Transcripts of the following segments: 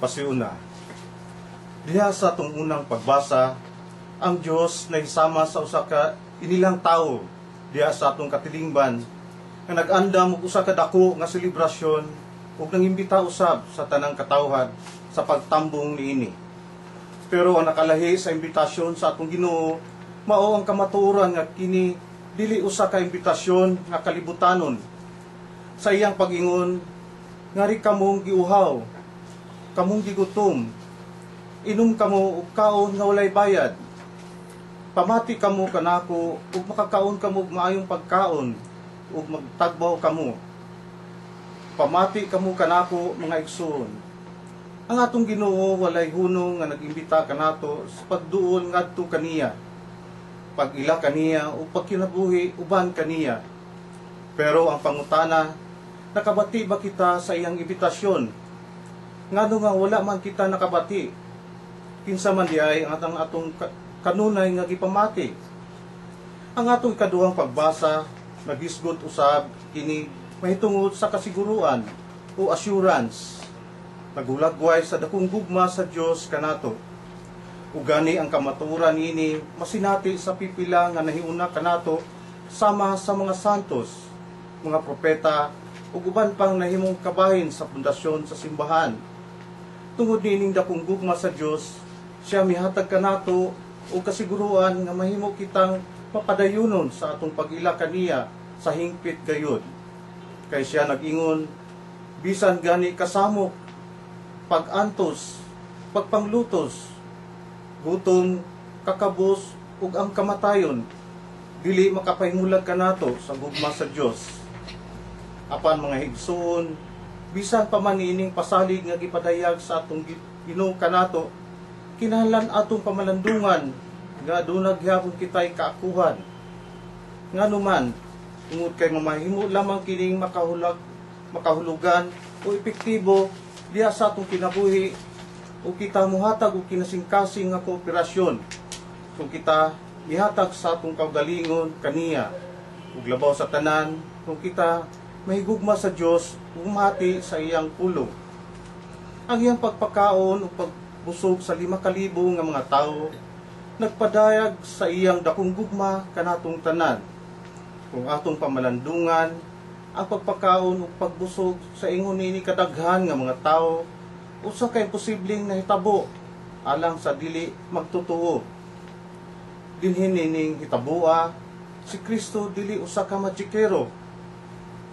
Pasiuna. Diha sa atong unang pagbasa, ang Dios na hisama sa usa ka inilang tawo diha sa atong katilingban nga nag-andam og usa ka dako nga selebrasyon ug nangimbita usab sa tanang katawhan sa pagtambong niini. Pero ang nakalahi sa imbitasyon sa atong Ginoo mao ang kamatuoran nga kini dili usa ka imbitasyon nga kalibutanon. Sa iyang pag-ingon, ngari kamong giuhaw, kamong gigutom, inom kamo og kaon nga walay bayad. Pamati kamo kanako ug makakaon kamo og maayong pagkaon ug magtagbaw kamo. Pamati kamo kanako mga igsoon. Ang atong Ginoo walay hunong nga nag-imbita kanato sa pagduol ngadto kaniya, pag-ila kaniya o pagkinabuhi uban kaniya. Pero ang pangutana, nakabati ba kita sa iyang imbitasyon? Ngano nga wala man kita nakabati? Kinsa man di ay ang atong kanunay nga gipamati. Ang atong ikaduhang pagbasa nagisgot usab kini mahitungod sa kasiguruan o assurance. Nagulagway sa dakong gugma sa Dios kanato. Ugani ang kamatuoran ini masinati sa pipila nga nahiuna kanato sama sa mga santos, mga propeta ug uban pang nahimong kabahin sa pundasyon sa simbahan. Tungod nining dakong gugma sa Dios, siya mihatag kanato og kasiguruan nga mahimo kitang mapadayunon sa atong pag-ila kaniya sa hingpit gayud. Kay siya nag-ingon, bisan gani kasamok, pag-antos, pagpanglutos, gutom, kakabos, ug ang kamatayon, dili makapahimulag kanato sa gugma sa Dios. Apan mga higsoon, bisan pa man ining pasalig nga gipadayag sa atong Ginoo kanato, kinahanglan atong pamalandungan nga aduna gyapon kitay kaakuhan. Nganuman, tungod kay mamahimo lamang kining makahulugan o epektibo diha sa atong kinabuhi o kita muhatag og kinasingkasing nga kooperasyon kung kita mihatag sa atong kaugalingon kaniya ug labaw sa tanan kung kita mahigugma sa Dios ug mati sa iyang pulong. Ang iyang pagpakaon o pagbusog sa 5,000 nga mga tawo nagpadayag sa iyang dakong gugma kanatong tanan. Kung atong pamalandungan ang pagpakaon o pagbusog sa ingon nini kadaghan nga mga tawo, usa kay posibleng nahitabo alang sa dili magtutuo. Dinhin nining hitabua, si Kristo dili usa ka magikero.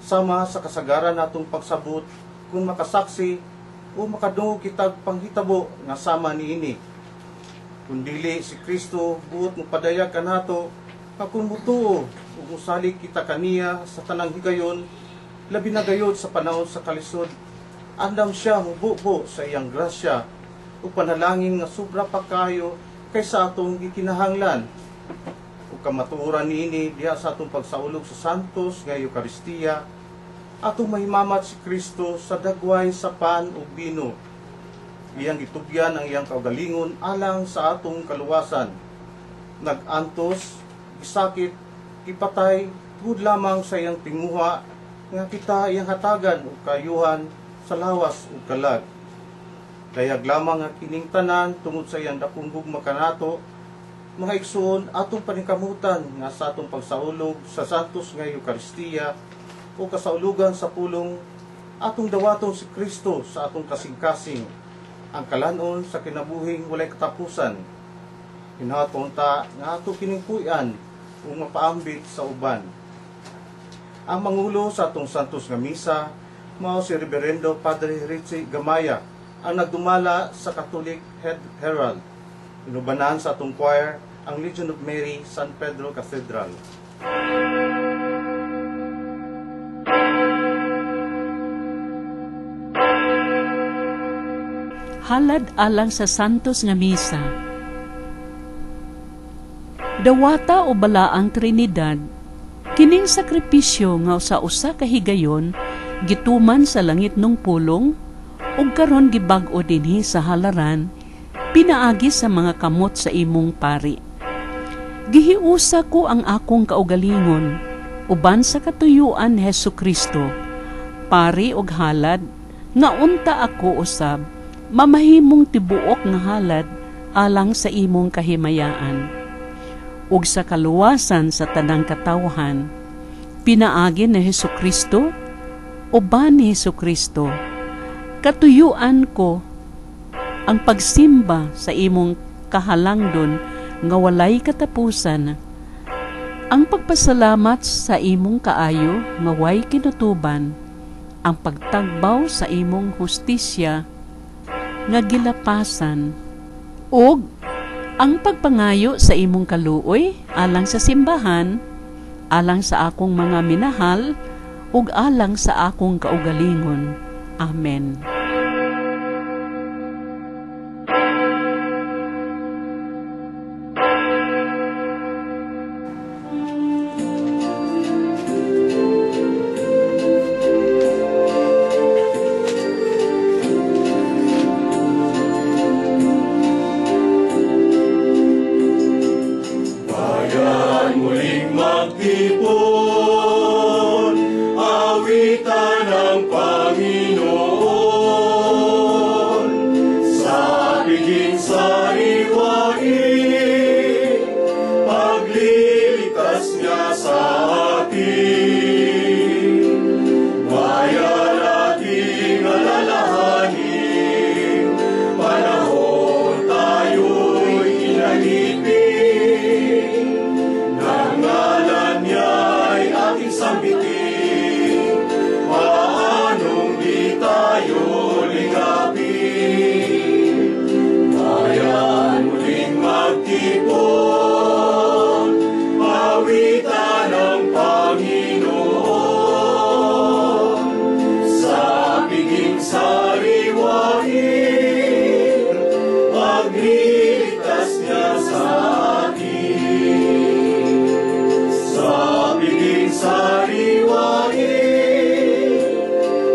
Sama sa kasagaran natong pagsabot kung makasaksi o makadungog kitag panghitabo nga sama niini. Kung dili si Kristo buot mopadayag kanato nga kung mutuo ug musalig kita kaniya sa tanang higayon, labi na gayud sa panahon sa kalisod, andam siya mububo sa iyang grasya o panalangin nga sobra pa kayo kaysa atong gikinahanglan. O kamatuoran niini diha sa atong pagsaulog sa santos nga Eucharistia, atong mahimamat si Kristo sa dagway sa pan ug bino. Iyang gitubyan ang iyang kaugalingon alang sa atong kaluwasan. Nag-antos, gisakit, ipatay, tungod lamang sa iyang tinguha nga kita iyang hatagan o kayuhan sa lawas ug kalag. Dayag lamang nga kining tanan tungod sa iyang dakong gugma kanato, mga igsoon atong paningkamutan nga sa atong pagsaulog sa santos nga Eucharistia o kasaulugan sa pulong atong dawaton si Kristo sa atong kasing-kasing, ang kalanon sa kinabuhing walay katapusan. Hinaton ta nga ato kining puy-an o mapaambit sa uban. Ang mangulo sa atong santos nga misa mao si Reverendo Padre Richie Gamaya, ang nagdumala sa Catholic Herald. Inubanan sa atong choir ang Legion of Mary, San Pedro Cathedral. Halad alang sa santos nga misa. Dawata o balaang Trinidad, kining sakripisyo nga usa ka higayon gituman sa langit nung pulong ug karon gibag-o dinhi sa halaran pinaagi sa mga kamot sa imong pari. Gihiusa ko ang akong kaugalingon uban sa katuyuan ni Hesukristo, pari og halad nga unta ako usab mamahimong tibuok nga halad alang sa imong kahimayaan. Ug sa kaluwasan sa tanang katawhan, pinaagi ni Hesukristo, uban ni Hesukristo, katuyuan ko ang pagsimba sa imong kahalangdon nga walay katapusan, ang pagpasalamat sa imong kaayo nga way kinutuban, ang pagtagbaw sa imong hustisya nga gilapasan, ug ang pagpangayo sa imong kaluoy alang sa simbahan, alang sa akong mga minahal, ug alang sa akong kaugalingon. Amen. Magtipon, awitan ng Panginoon, sa piging sariwain, pagliligtas niya sa atin. Bayan ating alalahanin, panahon tayo'y inalipin, sambitin, paanong di tayo ligapin. Bayan muling magtipon, awitan ng Panginoon, sa piging sariwain, pagliligtas niya sa atin. Sa piging sariwain,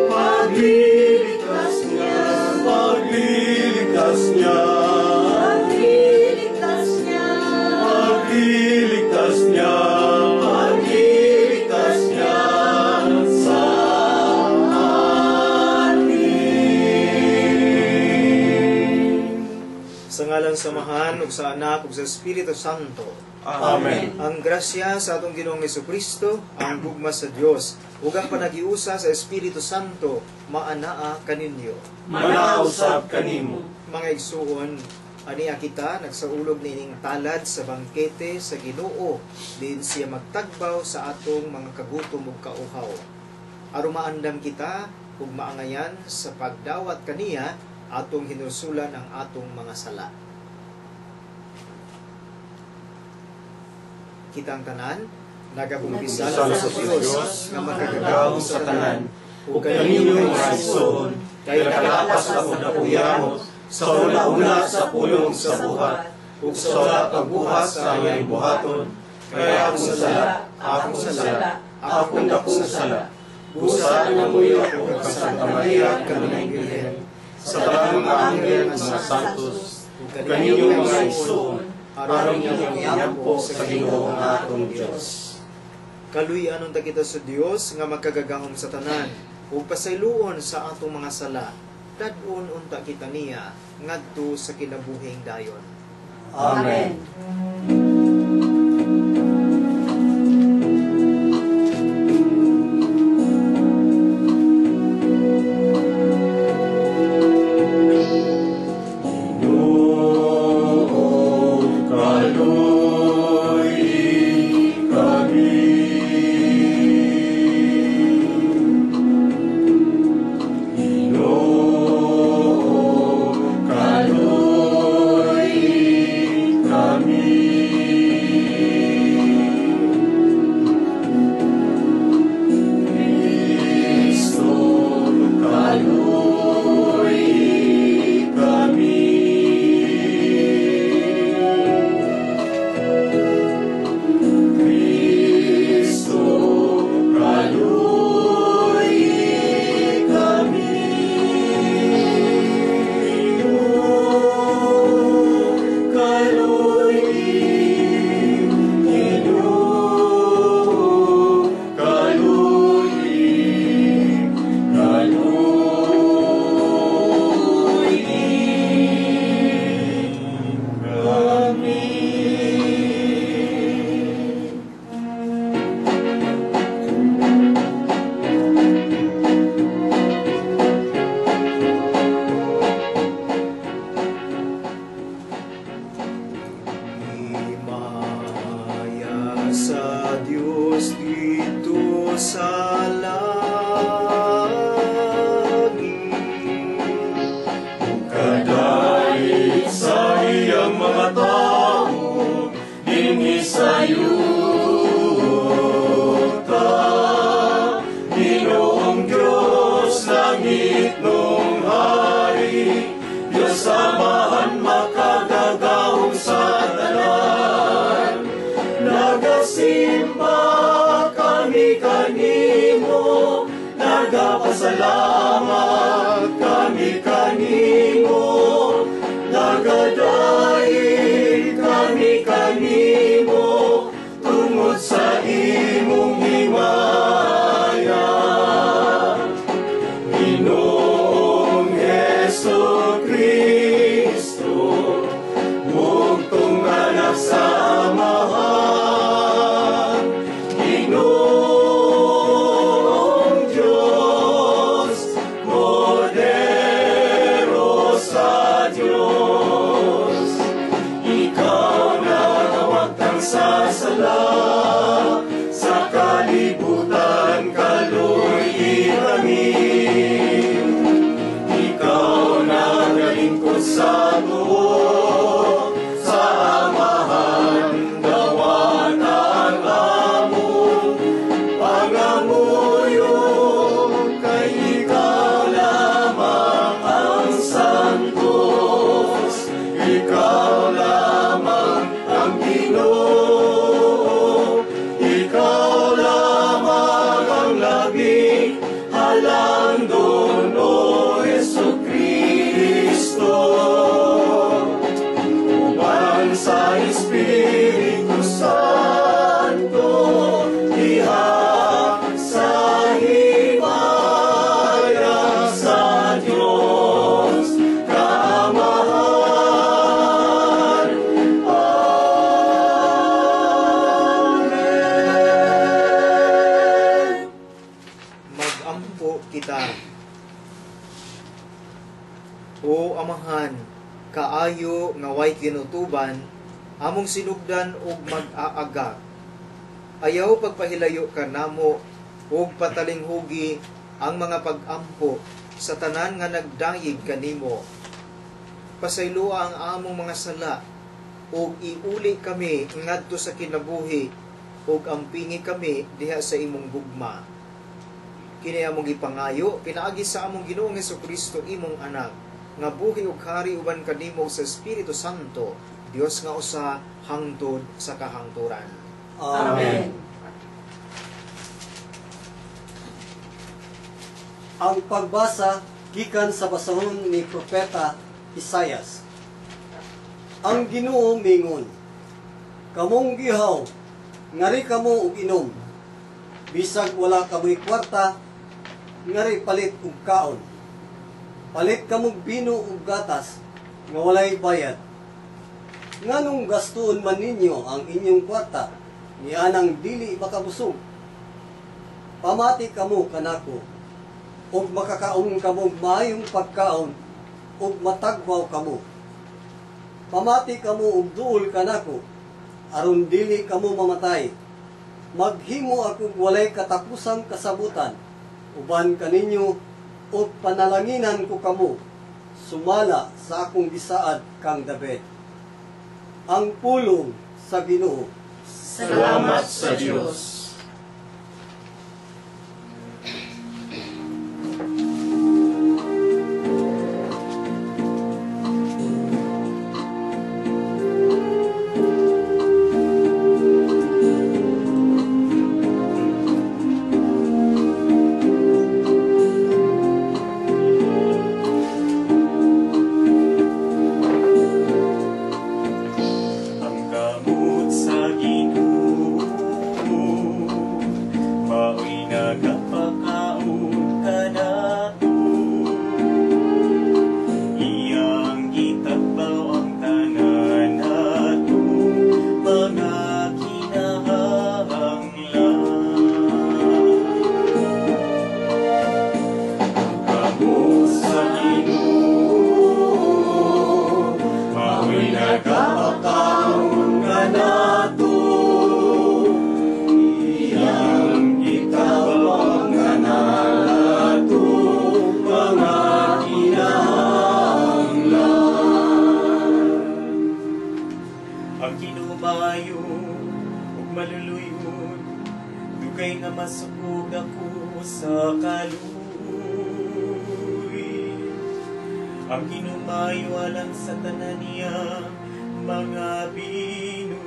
pagliligtas niya, pagliligtas niya, pagliligtas niya, pagliligtas niya, pagliligtas niya sa atin. Sa ngalan samahan ug sa Anak ug sa Espiritu Santo. Amen. Ang grasya sa atong Ginoong Hesukristo, ang gugma sa Dios, ug ang panagiusa sa Espiritu Santo maanaa kaninyo. Manausab kanimo. Mga igsuon, aniya kita nagsaulog nining talad sa bangkete sa Ginoo, din siya magtagbaw sa atong mga kagutom ug kauhaw. Aron maandam kita ug maangayan sa pagdawat kaniya, atong hinusulan ang atong mga sala. Kitang tanan, nagakumpisal sa Diyos nga magkagagahom sa tanan, ug kaninyong rason, kay kalapas ako na uyamo, sa una-una sa pulong sa buhat, ug sa wala pagbuhat sa iyang buhaton, kaya akong sala, akong sala, akong dakong sala, busa na muyo ako kang Santa Maria, kanilang Birhen, sa tanang mga anghel ng mga santos, ug kaninyong mga igsoon, aron niyang iampo sa Ginoo nga atong Dios. Kaluy-anon ta kita sa Dios nga magkagagahom sa tanan, ug pasayloon sa atong mga sala, dad-on unta kita niya ngadto sa kinabuhing dayon. Amen. Kami apan makagagahom sa tanan. Nagasimba kami kanimo, nagapasalamat kami kanimo, nagadaig kami kanimo, tungod sa imong himaya. Ginoong Heso Kristo, bugtong anak sa Amahan. Ginoong Diyos, modero sa Diyos, ikaw nagawagtang sa sala, sa kalibutan kaluy iramin. Ikaw nagalingkod sa tuo, sa Amahan dawat ang among pangamuyo, kay ikaw lamang ang santos, ikaw lamang ang Ginoo, ikaw lamang ang labing halandon, O Heso Kristo. Uban sa Espiritu Santo, diha sa himaya sa Diyos kaamahan. Amen. Mag-ampo kita. O Amahan, kaayo nga way kinutuban, among sinugdan og mag-aaga. Ayaw pagpahilayo ka namo og patalinghugi ang mga pag-ampo sa tanan nga nagdayeg kanimo. Pasaylua ang among mga sala og iuli kami ngadto sa kinabuhi og ampingi kami diha sa imong gugma. Kini among gipangayo pinaagi sa among Ginoong Hesukristo imong anak, nga buhi ug hari uban kanimo sa Espiritu Santo, Dios nga usa hangtod sa kahangturan. Amen. Ang pagbasa gikan sa basahon ni Propeta Isayas. Ang Ginoo mingon, kamong gihaw, ngari kamo og inom, bisag wala kamoy kwarta, ngari palit og kaon. Palit kamog bino ug gatas, nga walay bayad. Nganong gastuon man ninyo ang inyong kwarta, nianang dili makabusog. Pamati kamo kanako, ug makakaon kamog maayong pagkaon, ug matagbaw kamo. Pamati kamo ug duol kanako, aron dili kamo mamatay. Maghimo ako walay katapusang kasabutan, uban kaninyo, o panalanginan ko kamo, sumala sa akong gisaad kang David. Ang pulong sa Ginoo. Salamat sa Diyos. Dugay nga masukog ako sa kaluy. ang kinumayo alang sa tanan niya mga binuhat.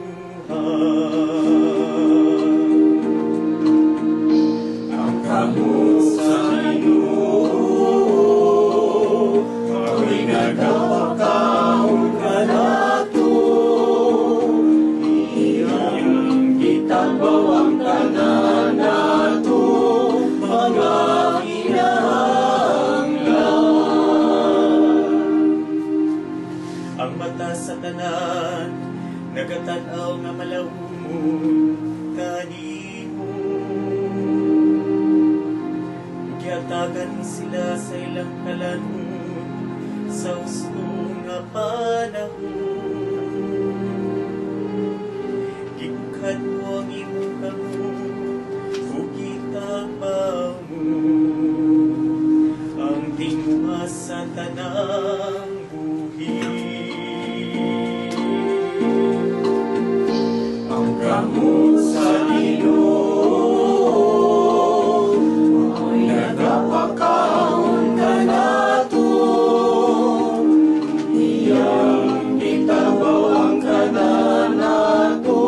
Ang kamot sa Ginoo, ako'y nagapakaon ka nato, iyang gitabaw ang tanan nato, mga ang mata sa tanan, nagatanaw nga malahumon kanimo. Giyatagan sila sa ilang kalanon, sa husto nga panahon. Gikad mo ang imong kamot, ug gitabaw mo ang tingwa sa tanang ang kamot sa Ginoo, ako'y nagapakaon ka nato, iyang gitabaw ang kanan nato,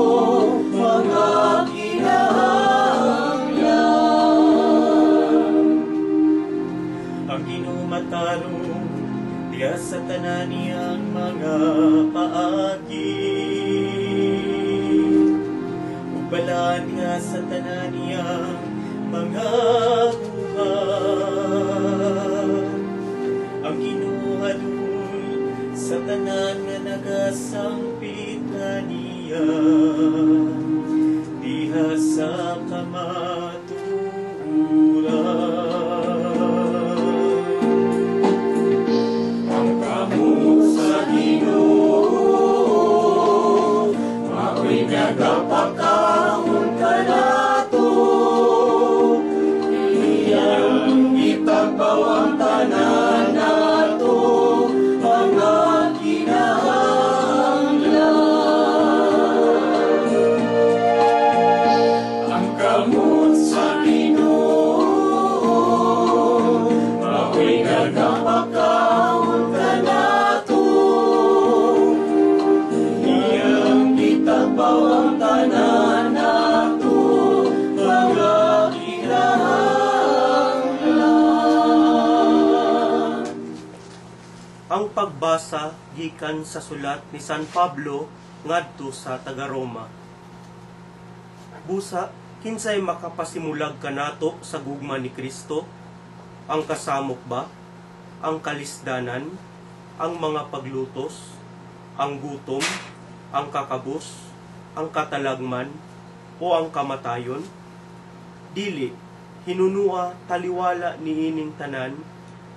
mga kinahanglan. Ang Ginoo matalong diya sa tanan niyang mga paagi, balaan nga sa tanan niyang mga buhat. Ang kinuhalul sa tanan nga nagasangpit kaniya, diha sa kamaturan. Ang kamot sa Ginoo, ako'y nagapakaon ang tanan nato, mga kinahanglan. Ang kamot sa Ginoo, ako'y nagapakaon ka nato, iyang gitabaw ang tanan nato, mga ang pagbasa gikan sa sulat ni San Pablo ngadto sa taga-Roma. Busa, kinsay makapasimulag kanato sa gugma ni Kristo? Ang kasamok ba? Ang kalisdanan? Ang mga paglutos? Ang gutom? Ang kakabus? Ang katalagman? O ang kamatayon? Dili, hinunua taliwala niining tanan,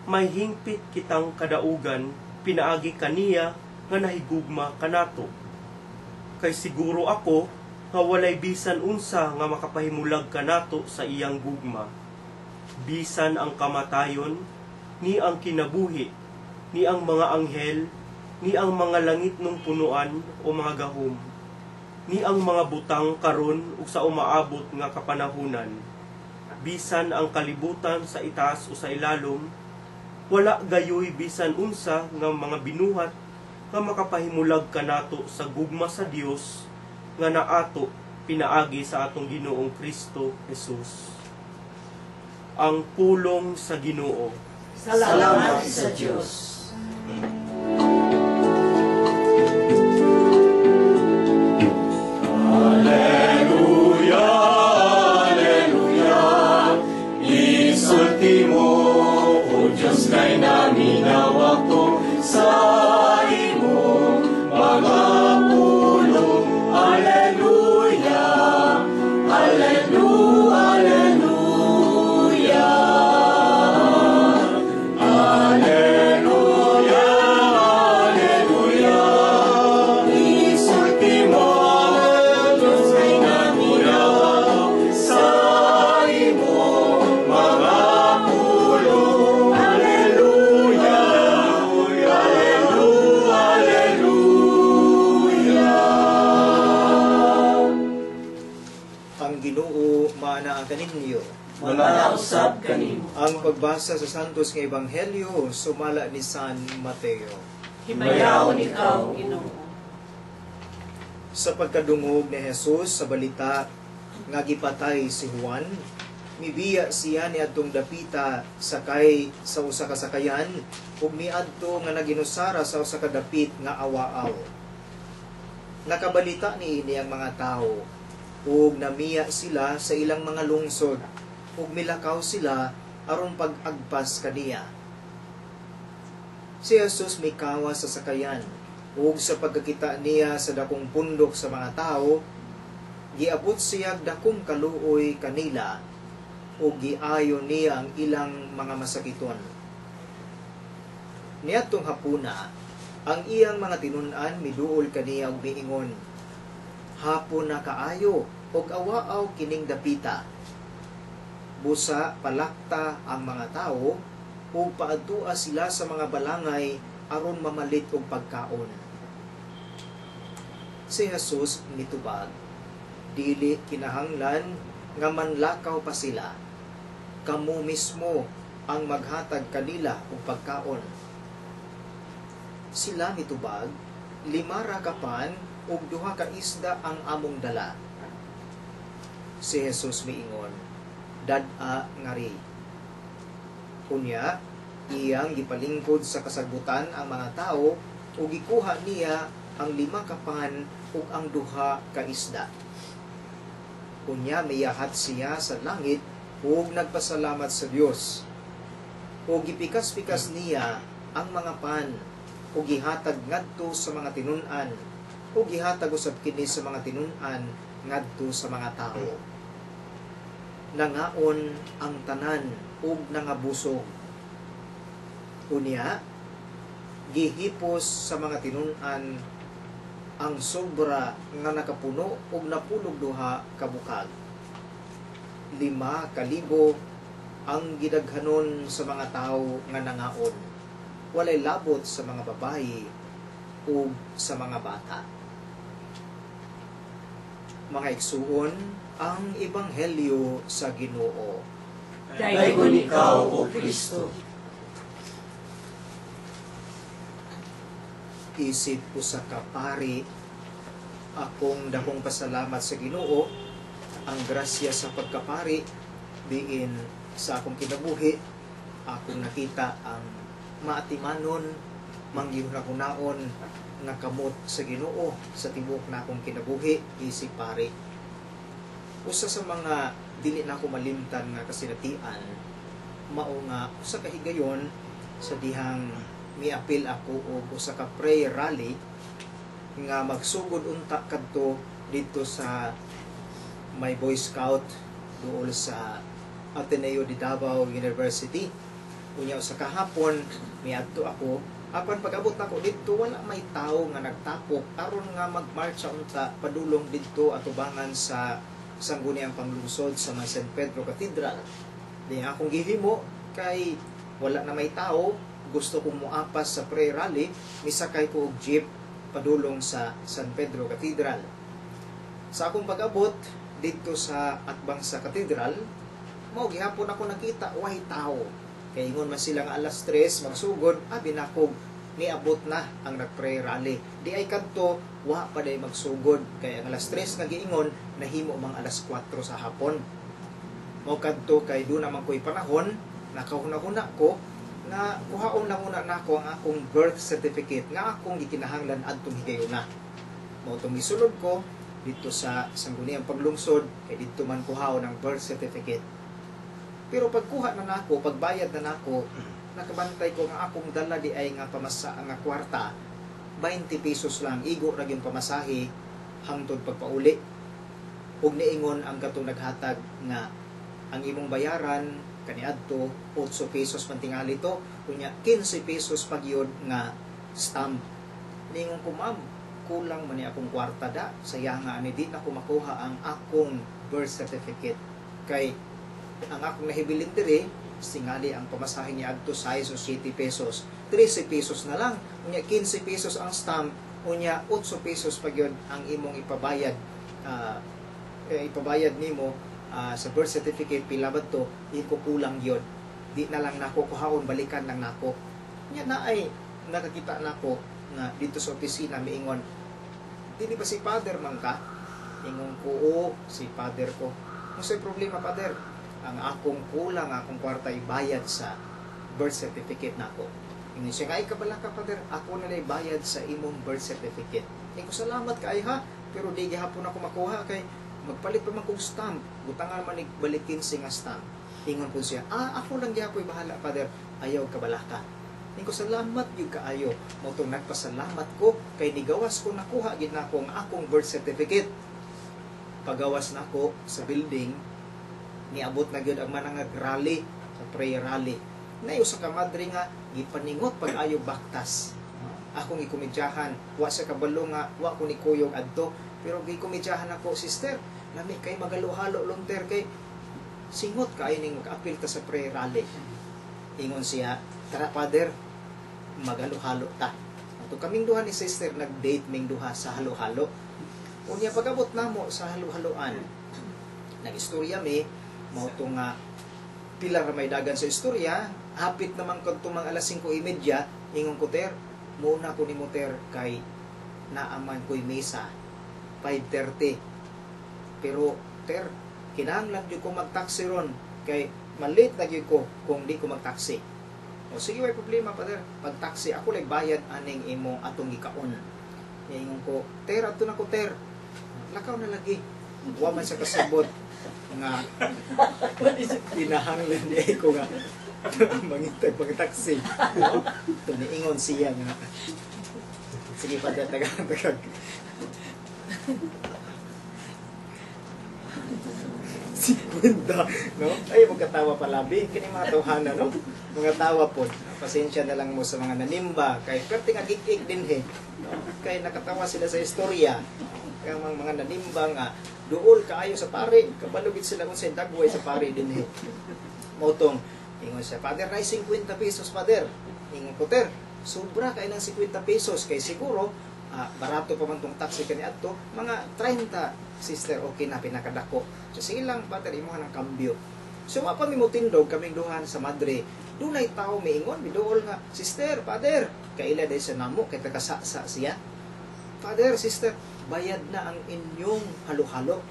may hingpit kitang kadaugan, pinaagi kaniya nga nahigugma kanato. Kay siguro ako nga walay bisan unsa nga makapahimulag kanato sa iyang gugma. Bisan ang kamatayon, ni ang kinabuhi, ni ang mga anghel, ni ang mga langit nung punuan o mga gahom, ni ang mga butang karon ug sa umaabot nga kapanahunan. Bisan ang kalibutan sa itaas o sa ilalom, wala gayoy bisan unsa nga mga binuhat nga makapahimulag kanato sa gugma sa Dios nga naato pinaagi sa atong Ginoong Kristo Jesus. Ang pulong sa Ginoo. Salamat sa Diyos. Alleluia, alleluia, isulti mo, O Diyos, kay naminawag ko sa imong mga pulong. Alleluia, alleluia, alleluia, alleluia, Ang pagbasa sa Santos nga Ebanghelyo sumala ni San Mateo. Himayaon ikaw, Ginoo. Sa pagkadungog ni Jesus sa balita nga gipatay si Juan, mibiya siya ni adtong dapita sakay sa usa ka sakayan ug miadto nga naginusara sa usa ka dapit nga awaaw. Nakabalita niini ang mga tawo ug namiya sila sa ilang mga lungsod ug milakaw sila aron pag-agpas kaniya. Si Jesus mikawa sa sakayan ug sa pagkakita niya sa dakong pundok sa mga tao, giabot siya dakong kaluoy kanila ug giayo niya ang ilang mga masakiton. Niadtong hapuna, ang iyang mga tinun-an miduol kaniya og miingon, hapon na kaayo ug awaaw kining dapita. Busa palakta ang mga tao ug paadtua sila sa mga balangay aron mamalit og pagkaon. Si Jesus mitubag, dili kinahanglan nga manlakaw pa sila. Kamo mismo ang maghatag kanila og pagkaon. Sila mitubag, 5 ra kapan ug 2 ka isda ang among dala. Si Jesus miingon, dad-a ngari. Kunya, iyang gipalingkod sa kasagutan ang mga tao ug gikuha niya ang 5 kapan ug ang 2 ka isda. Kunya miyahat siya sa langit ug nagpasalamat sa Dios. Ug gipikas-pikas niya ang mga pan ug gihatag ngadto sa mga tinun-an ug gihatag usab kini sa mga tinun-an ngadto sa mga tao. Nangaon ang tanan ug nangabusog. Unya, gihipos sa mga tinun-an ang sobra nga nakapuno ug napulog 2 ka bukag. 5,000 ang gidaghanon sa mga tawo nga nangaon. Walay labot sa mga babayi ug sa mga bata. Mga igsuon, ang Ebanghelyo sa Ginoo. Dayon ikaw, O Kristo. Isip ko sa kapari, akong dakong pasalamat sa Ginoo, ang grasya sa pagkapari, diin sa akong kinabuhi, akong nakita ang maatimanon, manggihuna-hunaon, nga kamot sa Ginoo sa tibok na akong kinabuhi, isip pari. Usa sa mga dili na ako malimtan nga kasinatian, mao nga usa ka higayon sa dihang miapil ako og usa ka prayer rally nga magsugod unta kadto dito sa may Boy Scout duol sa Ateneo de Davao University. Unya usa ka hapon miadto ako, apan pag-abot nako didto wala may tawo nga nagtapok aron nga magmarcha unta padulong didto atubangan sa sangguniang panglungsod sa San Pedro Cathedral. Di akong gihimo kay wala na may tao, gusto kong muapas sa prayer rally, misakay ko og jeep padulong sa San Pedro Cathedral. Sa akong pag-abot dito sa atbang sa Cathedral, mao gihapon ako nakita way tao. Kay ingon man sila nga alas 3 magsugod, abi nakog niabot na ang nag-prayer rally. Di ay kadto wa pa day magsugod kay ang alas 3 nga giingon nahimo mang alas 4 sa hapon. Mao kadto kay do naman ko'y panahon nakahuna-huna ko na kuhaon lang muna nako ang akong birth certificate nga akong gikinahanglan adtong higayuna. Mao tong gisulod ko dito sa sangguniang paglungsod kay dito man kuhaon ang birth certificate. Pero pagkuha na nako, pagbayad na nako, nakabantay ko nga akong dala di ay nga pamasa nga kwarta, 20 pesos lang, igo ra gyud pamasahe hangtod pagpauli. Ug niingon ang katong naghatag nga ang imong bayaran kaniadto 8 pesos man tingali to, kunya 15 pesos pagyod nga stamp. Niingon ko, ma'am, kulang man ni akong kwarta da, saya nga ani di na ko makuha ang akong birth certificate kay ang akong nahibilin diri singali ang pamasahe niya adto sa 7 pesos, 13 pesos na lang, unya 15 pesos ang stamp, unya 8 pesos pagyod ang imong ipabayad ipabayad nimo sa birth certificate pila ba to, ikukulang yun. di na lang nako kuhaon, balikan lang nako. Nya na ay nakakita nako nga dito sa opisina miingon, dili ba si father man ka? Ingon ko, oo, si father ko. Unsay problema, father? Ang akong kulang, akong kwarta ibayad sa birth certificate nako. Ingon siya, ay kabala ka, father, ako na bayad sa imong birth certificate. Ingon ko, salamat ka ay ha, pero di gihapon ako makuha kay magpalit pa man kong stamp. Butangan man balik 15 nga stamp. Ingon po siya, ako lang gihapoy bahala, father, ayaw kabala ka. Ingon ko, salamat yung kaayo. Motong nagpasalamat ko kay nigawas ko nakuha gid nako ang akong birth certificate. Pagawas na ako sa building, niabot na gyud ang manangag rally, sa prayer rally. Nayo sa kamadre nga gipaningot pag ayo baktas. Akong gikomedyahan, wa sa kabalo nga wa ko ni kuyog adto, pero gikomedyahan ako, sister, lami kay magalo-halo lonter kay singot kaayo ning mag-apil ta sa prayer rally. Ingon siya, tara father, magalo-halo ta. Ato kaming duha ni sister nag-date ming duha sa halo-halo. Unya pagabot namo sa halo-haloan, nag-istorya mi, mao to nga pila ra may dagan sa istorya, hapit naman kadto mga alas 5:30, ingon ko ter, muna ko ni moter kay naaman ko'y mesa 5:30. Pero ter, kinahanglan gyud ko mag-taxi ron kay malate na gyud ko kung di ko mag-taxi. O sige, may problema pa ter, pag-taxi ako lay bayad aning imo atong gikaon. Ingon ko, ter, ato na ko ter. Lakaw na lagi. Wa man sa kasabot nga kinahanglan di ko nga mangitag pag-taxi. No? Ito niingon siya nga. Sige pa dyan, tagag. Si Kwenta, no? Ay, magkatawa palabi. Kini mga tawhana, no? Mga tawa po. Pasensya na lang mo sa mga nanimba. Kay perting agik-ik din he. No? Kay nakatawa sila sa istorya. Kaya mga nanimba nga, duol kaayo sa pare. Kabalugit sila kung sa dagway sa pare din he. Motong, ingon siya, father, na 50 pesos, father. Ingon ko, ter, sobra kayo ng 50 pesos. Kay siguro, barato pa man tong taxi kani adto, mga 30, sister, okay na, pinakadako. So, sige lang, father, imuha ng kambyo. So, mapa mi mo tindog, kaming duhan sa madre. Dunay tao miingon, miduol nga, sister, father, kaila day sa namo, kay takasasa siya. Father, sister, bayad na ang inyong halo-halo.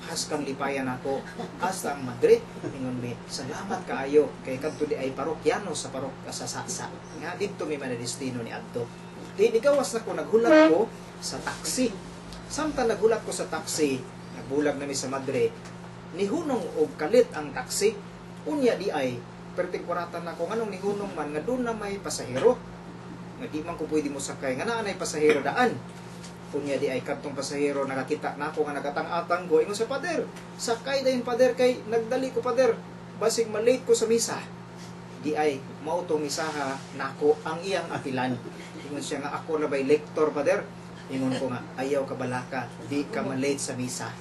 Has kang lipayan ako, hasta ang madre. Ingon mi, salamat kaayo, kay kadto di ay parokyano sa parok kasasasa. Nga dito may manadestino ni adto. Di gawas na ko, naghulat ko sa taxi. Samtang naghulat ko sa taxi, nagbulag na mi sa madre, nihunong og kalit ang taxi. Unya di ay, perting kuratan na ko, nganong nihunong man, nga doon na may pasahero. Nga di man ko pwede mo sakay, nga naanay pasahero daan. Unya di ay kadtong pasahero, nakakita na ako nga nagatang-atang ko. Ingon sa pader, sakay dayon pader, kay nagdali ko pader, basig malate ko sa misa. Di ay, mautong misaha nako ang iyang apilan. Ingon siya nga, ako na ba'y lektor pader? Ingon ko nga, ayaw ka balaka, di ka malate sa misa.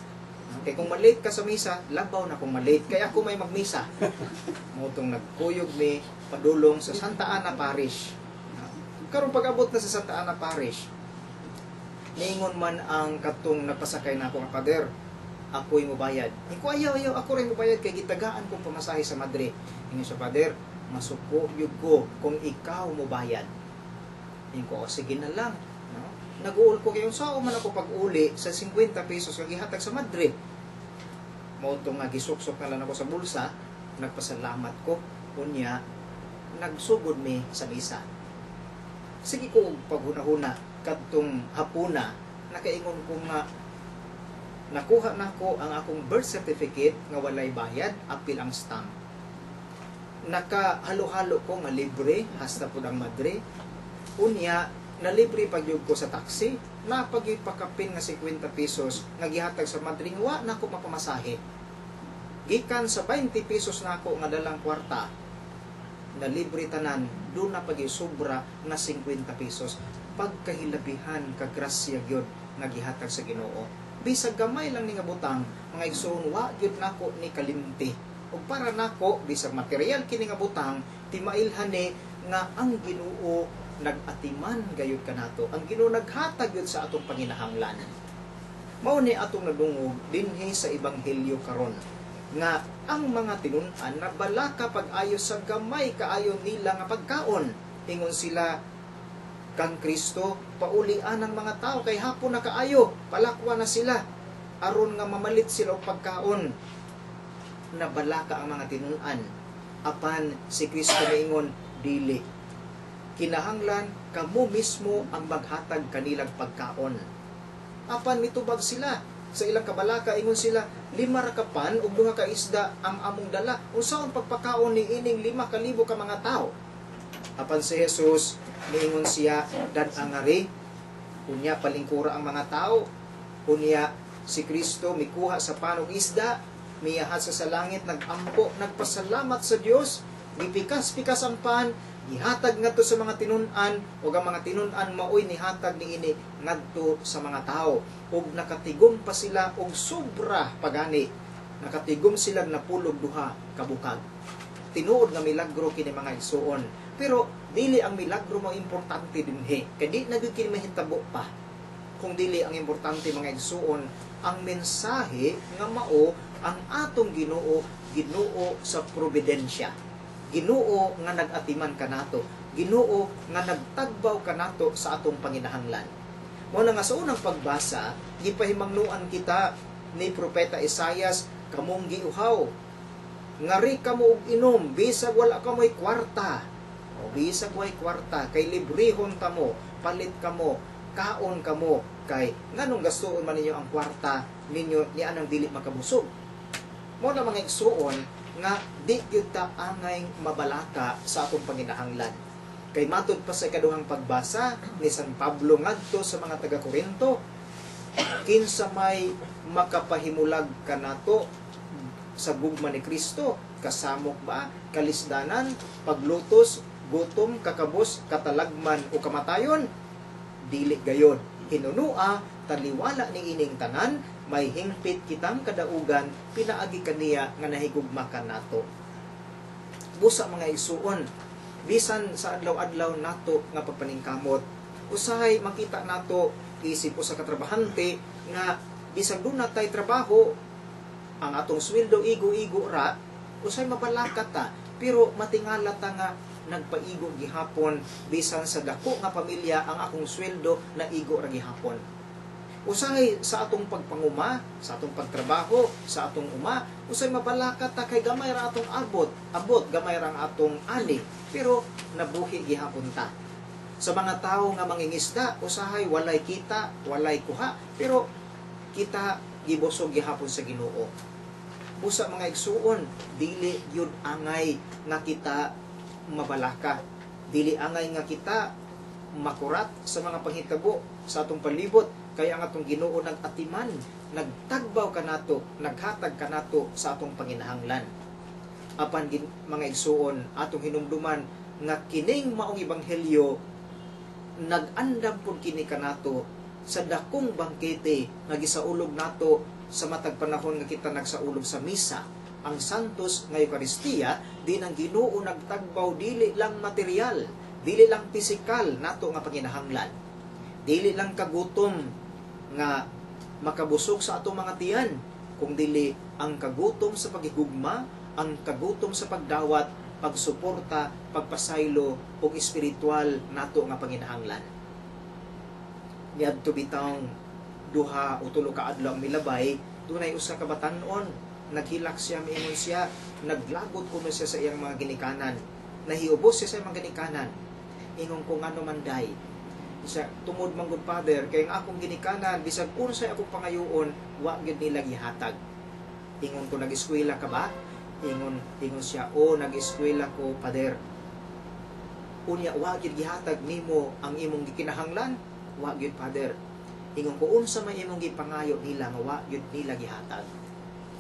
Kaya kung malate ka sa misa, labaw na kung malate, kaya ako may magmisa. Mautong nagkuyog mi, padulong sa Santa Ana Parish. Karong pag-abot na sa Santa Ana Parish, niingon man ang katong nagpasakay na ako nga pader, ako'y mubayad. Iko ayaw, ako rin mubayad kay gitagaan kong pamasahe sa Madre. Ingon sa pader, masuko yun ko kung ikaw mubayad. Ingon ko, sige na lang. No? Nag-uul ko kayong sao man ako pag-uli sa 50 pesos kag ihatag sa Madre. Mautong nga gisuksok na lang ako sa bulsa, nagpasalamat ko, unya, nagsugod mi sa misa. Sige ko paghuna-huna, kadtong hapuna, nakaingon ko nga nakuha na ko ang akong birth certificate nga walay bayad, apil ang stamp. Nakahalo-halo ko nga libre, hasta po ang madre. Unya, na libre pagyug ko sa taxi, napagyug pakapin nga 50 pesos, nga gihatag sa madre, nga wa na ko mapamasahe. Gikan sa 20 pesos na ako nga dalang kwarta, na libre tanan, doon na pagyug sobra nga 50 pesos. Pagkahilabihan kagrasya gyud nga gihatag sa Ginoo. Bisag gamay lang ni nga butang, mga igsoon wa gyud nako ni kalimti. Ug para nako bisag material kini nga butang, timailhan ni nga ang Ginoo nagatiman gayud kanato. Ang Ginoo naghatag gyud sa atong panginahanglan. Mao ni atong nadungog dinhi sa ebanghelyo karon. nga ang mga tinun-an nabalaka pag-ayo sa gamay kaayo nila nga pagkaon. Ingon sila kang Kristo paulian ng mga tao kay hapon na kaayo, palakwa na sila aron nga mamalit sila og pagkaon. Nabalaka ang mga tinun-an. Apan si Kristo niingon, dili. Kinahanglan kamo mismo ang maghatag kanilang pagkaon. Apan mitubag sila sa ilang kabalaka, ingon sila, 5 ra ka pan ug 2 ka isda ang among dala. Unsaon pagpakaon ni ining 5,000 ka mga tao? Apan si Jesus niingon siya, dan-angari. Unya palingkura ang mga tao. Unya si Kristo mikuha sa pan ug isda, miyahat sa langit, nagampo, nagpasalamat sa Dios, gipikas-pikas ang pan, gihatag ngadto sa mga tinun-an, ug ang mga tinun-an maoy nihatag niini ngadto sa mga tao. Ug nakatigom pa sila og sobra pagani. Nakatigom sila na 12 ka bukag. Tinuod nga milagro kini mga igsuon. Pero dili ang milagro mo importante dinhi. Kay di na gyud kini mahitabo pa. Kung dili ang importante mga igsuon, ang mensahe nga mao ang atong Ginoo, Ginoo sa providensya. Ginoo nga nag-atiman kanato. Ginoo nga nagtagbaw kanato sa atong panginahanglan. Mao na nga sa unang pagbasa, gipahimangnuan kita ni Propeta Isaias, kamong giuhaw. Ngari kamo og inom, bisag wala kamoy kwarta. O bisag way kwarta, kay librehon tamo, palit kamo, kaon kamo, kay nganong gastuon man ninyo ang kwarta ninyo ni anang dili makabusog. Mao na mga igsuon nga di gyud ta angay mabalaka sa atong panginahanglan. Kay matud pa sa ikaduhang pagbasa ni San Pablo ngadto sa mga taga-Korinto, kinsa may makapahimulag kanato sa gugma ni Kristo, kasamok ba, kalisdanan, paglutos, gutom, kakabus, katalagman o kamatayon? Dili gayon. Hinunua, taliwala ni ining tanan, may hingpit kitang kadaugan, pinaagi kaniya nga nahigugma kanato. Busa mga isuon, bisan sa adlaw-adlaw nato nga pagpaningkamot, usahay makita nato isip usa ka trabahante nga bisag duna tay trabaho, ang atong sweldo igo-igo ra, usahay mabalaka ta, pero matingala ta nga nagpaigo gihapon, bisan sa dako nga pamilya ang akong sweldo na igo ra gihapon. Usahay sa atong pagpanguma, sa atong pagtrabaho, sa atong uma, usahay mabalaka ta kay gamay ra atong abot, gamay ra atong ani, pero nabuhi gihapon ta. Sa mga tawo nga mangingisda, usahay walay kita, walay kuha, pero kita gibusog gihapon sa Ginoo. Busa mga igsuon, dili yun angay nga kita mabalaka. Dili angay nga kita makurat sa mga panghitabo sa atong palibot, kaya ang atong Ginoo nag-atiman, nagtagbaw kanato, naghatag kanato sa atong panginahanglan. Apan mga igsuon, atong hinumduman nga kining maong ebanghelyo nag-andam pud kini kanato sa dakong bangkete nga gisaulog nato sa matag panahon nga kita nagsaulog sa misa. Ang Santos nga Eucharistia, di ng Ginoo nagtagbaw dili lang material, dili lang pisikal nato nga panginahanglan, dili lang kagutom nga makabusog sa atong mga tiyan, kung dili ang kagutom sa paghigugma, ang kagutom sa pagdawat, pagsuporta, pagpasaylo ug espiritual nato nga panginahanglan. Niadto bitang 2 o 3 ka adlaw milabay, dunay usa ka batan-on, naghilak siya, miingon siya, naglagot kuno siya sa iyang mga ginikanan, nahiubos siya sa iyang mga ginikanan. Ingon ko ngano man day, isa tungod man good Father, kay ang akong ginikanan bisag unsay akong pangayoon, wa gyud nila gihatag. Ingon ko, nag-eskwela ka ba? Ingon siya, nag-eskwela ko, Father. Unya, wa gyud gihatag nimo ang imong gikinahanglan? Wa gyud, Father. Ingon ko, unsa may imong gipangayo nila nga wa gyud nila gihatag?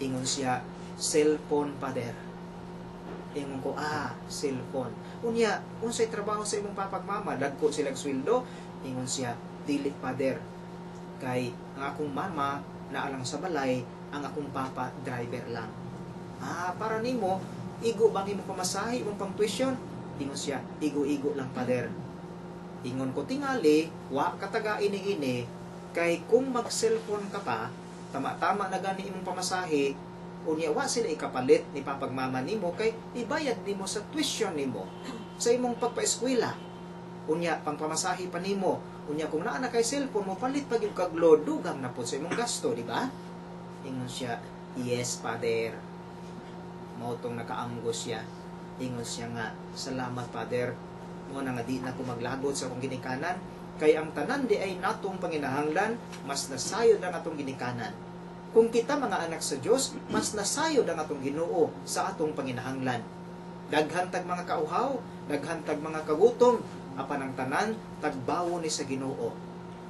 Ingon siya, cellphone, Father. Ingon ko, cellphone. Unya, unsay trabaho sa imong papagmama? Dagko silang sweldo? Ingon siya, dili, Father. Kay ang akong mama naalang sa balay, ang akong papa driver lang. Para nimo, igo bang imo pamasahe, imong pang tuition? Ingon siya, igo-igo lang, Father. Ingon ko, tingali, wa kataga ini-ini, kay kung mag-cellphone ka pa, tama-tama na gani imong pamasahe, Unya wa sila ikapalit ni papagmama nimo kay ibayad nimo sa tuition nimo sa imong pagpaeskwela. Unya pangpamasahe pa nimo. Unya kung naa na kay cellphone mo palit pag yung kaglo dugang na po sa imong gasto, di ba? Ingon siya, "Yes, Father." Mao tong nakaamgo siya. Ingon siya nga, "Salamat, Father. Mo na nga di na ko maglagot sa akong ginikanan kay ang tanan di ay natong panginahanglan, mas nasayod ang atong ginikanan." Kung kita mga anak sa Dios, mas nasayod ang atong Ginoo sa atong panginahanglan. Daghantag mga kauhaw, daghantag mga kagutom, apan ang tanan tagbawo ni sa Ginoo.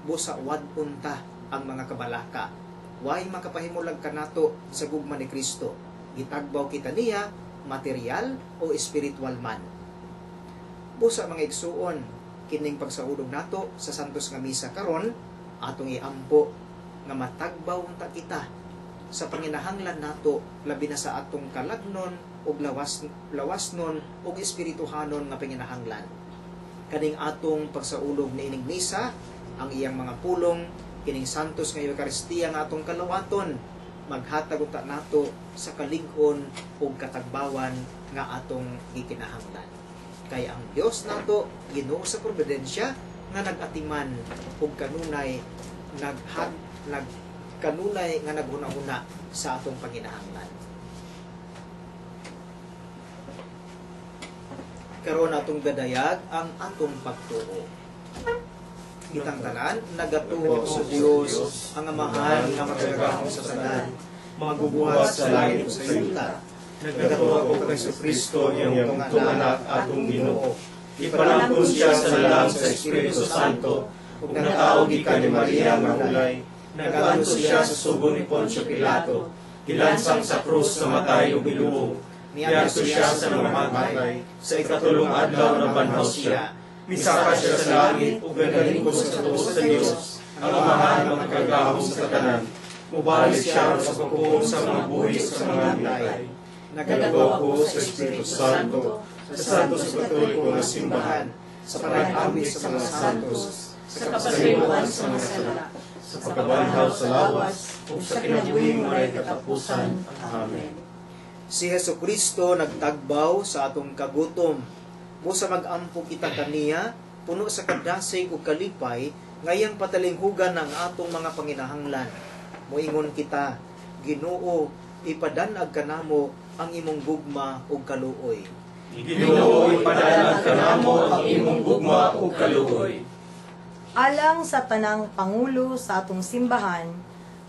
Busa wad unta ang mga kabalaka. Way makapahimulag kanato sa gugma ni Kristo. Gitagbaw kita niya, material o espiritual man. Busa mga igsuon, kining pagsaudog nato sa santos nga misa karon, atong iampo nga matagbaw unta kita sa panginahanglan nato, labi na sa atong kalagnon ug lawasnon ug espirituhanon nga panginahanglan. Kaning atong pagsaulog ni ining misa, ang iyang mga pulong, kining santos nga Eucharistia nga atong kalawaton, maghatag unta nato sa kalig-on ug katagbawan nga atong gikinahanglan. Kay ang Dios nato Ginoo sa providensya nga nagatiman ug kanunay kanunay nga naghuna-huna sa atong panginahanglan. Karon atong gadayag ang atong pagtuo. Kitang tanan nagatuo sa Dios ang amahan nga magagahom sa tanan, magubuhat sa langit sa yuta. Nagatuo ko kay Kristo iyang tungtong anak atong Ginoo. Ipanangkon siya sa lalang sa Espiritu Santo, ug natao gikan ni Maria nga hulay. Nagaanto siya sa sugo ni Poncio Pilato, gilansang sa krus sa matay ug biluog. Niadto siya sa mga matay, sa ikatulong adlaw na banhaw siya. Misaka siya sa langit ug nagalingkod sa tuos sa Dios, ang amahan nga magagahom sa tanan. Mubalik siya sa pagkukom sa mga buhi sa mga matay. Nagalaw ko sa Espiritu Santo, sa santos katoliko nga simbahan, sa panag-awi sa mga santos, sa kapasayuan sa mga sala, sa pagkabanhaw sa lawas, ug sa kinabuhing may katapusan. Amen. Si Jesucristo nagtagbaw sa atong kagutom. Busa mag-ampo kita kaniya, puno sa kadasig ug kalipay, ngayang patalinghugan ang atong mga panginahanglan. Moingon kita, Ginoo, ipadanag kanamo ang imong gugma ug kaluoy. Ginoo, ipadanag kanamo ang imong gugma ug kaluoy. Alang sa tanang pangulo sa atong simbahan,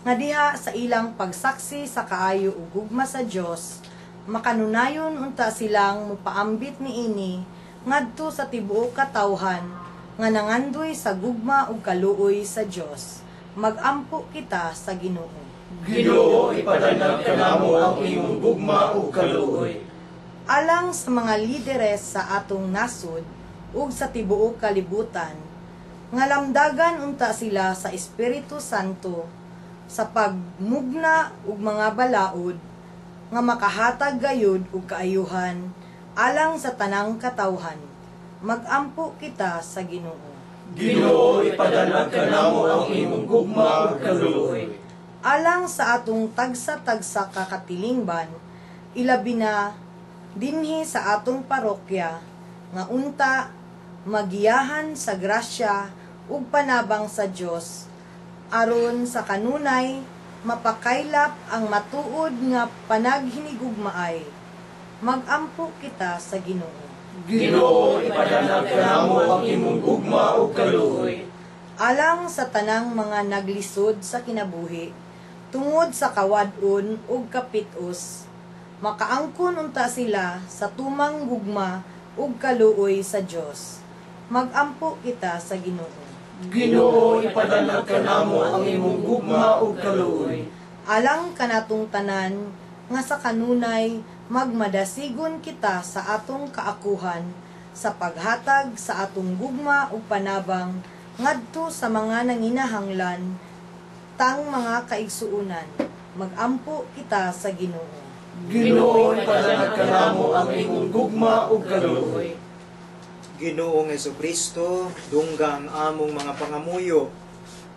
nga diha sa ilang pagsaksi sa kaayo ug gugma sa Dios, makanunayon unta silang mopaambit niini ngadto sa tibuok katawhan nga nangandoy sa gugma ug kaluoy sa Dios. Magampo kita sa Ginoo. Ginoo, ipadanag kanamo ang imong gugma ug kaluoy. Alang sa mga lideres sa atong nasod ug sa tibuok kalibutan, nga lamdagan unta sila sa Espiritu Santo sa pagmugna ug mga balaod nga makahatag gayud ug kaayuhan alang sa tanang katawhan. Magampo kita sa Ginoo. Ginoo, ipadanag kanamo ang imong gugma ug kaluoy. Alang sa atong tagsa-tagsa kakatilingban, ilabi na dinhi sa atong parokya nga unta magiyahan sa grasya ug panabang sa Dios aron sa kanunay mapakaylap ang matuod nga panaghinigugmaay. Magampo kita sa Ginoo. Ginoo, ipadanag kanamo ang imong gugma ug kaluoy. Alang sa tanang mga naglisod sa kinabuhi tungod sa kawadon ug kapitos, makaangkon unta sila sa tumang gugma ug kaluoy sa Dios. Magampo kita sa Ginoo. Ginoo, ipadanag kanamo ang imong gugma ug kaluoy. Alang kanatong tanan nga sa kanunay magmadasigon kita sa atong kaakuhan sa paghatag sa atong gugma ug panabang ngadto sa mga nanginahanglan tang mga kaigsuunan. Magampo kita sa Ginoo. Ginoo, ipadanag kanamo ang imong gugma ug kaluoy. Ginoong Jesucristo, dungga ang among mga pangamuyo.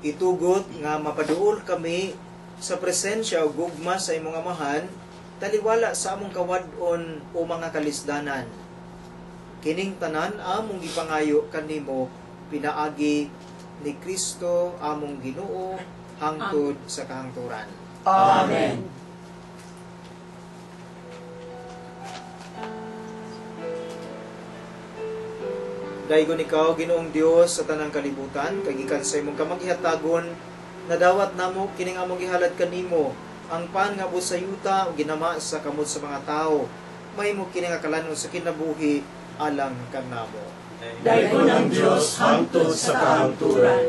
Itugot nga mapaduol kami sa presensya o gugma sa imong amahan, taliwala sa among kawadon o mga kalisdanan. Kining tanan among gipangayo kanimo pinaagi ni Kristo among Ginoo hangtod sa kahangturan. Amen. Daigon ikaw, Ginoong Dios sa tanang kalibutan, kay gikan sa imong kamaghihatagon, nadawat namo kining among gihalad kanimo, ang pan nga busa yuta o ginama sa kamot sa mga tao, mahimo kini nga kalanon sa kinabuhi alang kanamo. Daigon ang Diyos hangtod sa kahangturan.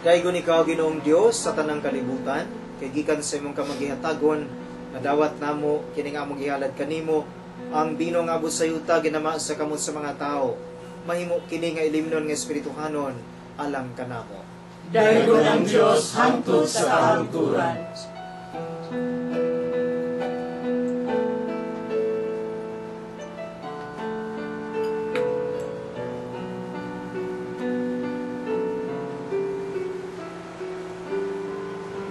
Daigon ikaw, Ginoong Dios sa tanang kalibutan, kay gikan sa imong kamaghihatagon, nadawat namo kining among gihalad kanimo, ang bino nga busa yuta ginama sa kamot sa mga tao, mahimo kini nga ilimnon nga espirituhanon alang kanamo. Daigon ang Diyos hangtod sa kahangturan.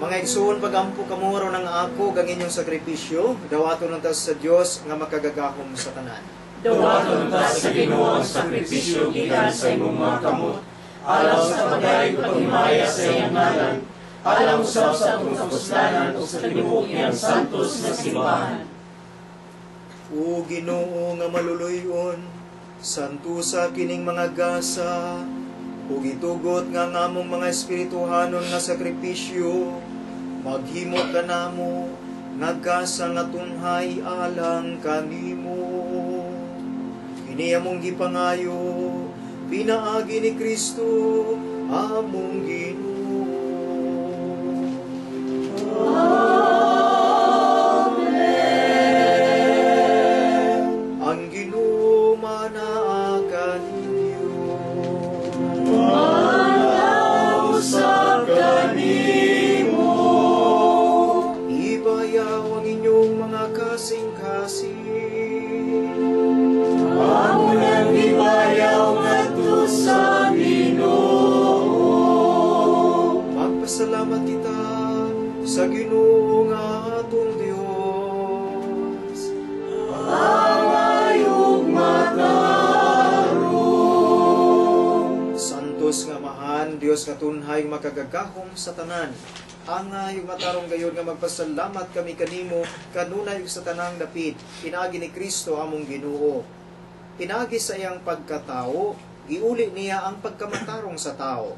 Mga igsoon, pagampo kamuro ng ako ang inyong sakripisyo, dawaton ng tas sa Dios nga makagagahom sa tanan. Dawaton ta sa Ginoo ang sakripisyo gikan sa imong mga kamot, alang sa pagayog pagmaya sa iyang ngalan, alang sa atong kapuslanan o sa tinuokiyang santos na simbahan. O Ginoo nga maluluyon, santo sa kining mga gasa, ug itugot nga ngamong mga espirituhanon nga sakripisyo, maghimo ka namo nga gasa nga tunhay alang kanimo. Kini among gipangayo, pinaagi ni Kristo among Ginoo. Ang Ginoo manaakan ninyo. Usab kanimo. Ibayaw ang inyong mga kasing-kasing. Amo nang ibayaw ngadto sa Ginoo. Magpasalamat kita sa Ginoo nga atong Dios. Angayog matarong. Santos nga mahan, Dios nga tunhay makagagahom sa tanan. Angay yung matarong gayon nga magpasalamat kami kanimo kanunay ug sa tanang dapit. Pinaagi ni Kristo among Ginoo. Pinaagi sa iyang pagkatao, giuli niya ang pagkamatarong sa tao.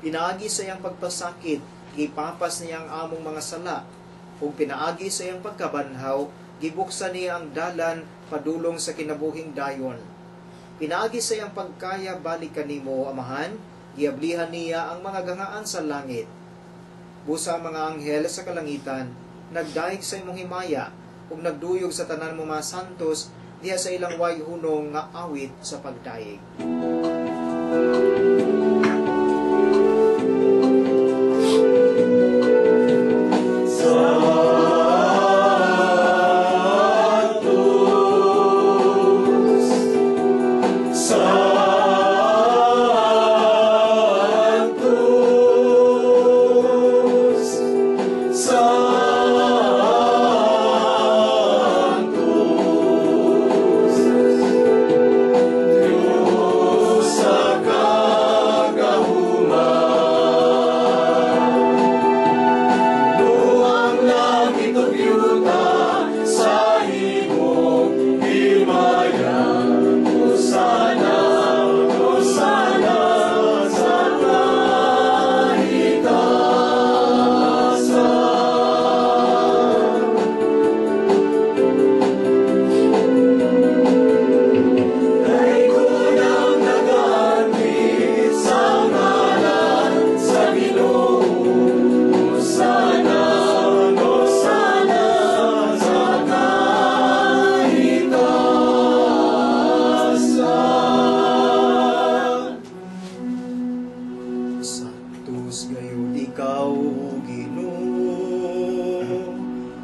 Pinaagi sa iyang pagpasakit, gipapas niya ang among mga sala. Ug pinaagi sa iyang pagkabanhaw, gibuksan niya ang dalan padulong sa kinabuhing dayon. Pinaagi sa iyang pagkaya balik kanimo, Amahan, giablihan niya ang mga gangaan sa langit. Busa ang mga anghel sa kalangitan, nagdaig sa imong himaya, ug nagduyog sa tanan mo mga santos, diha sa ilang way hunong nga awit sa pagdaig.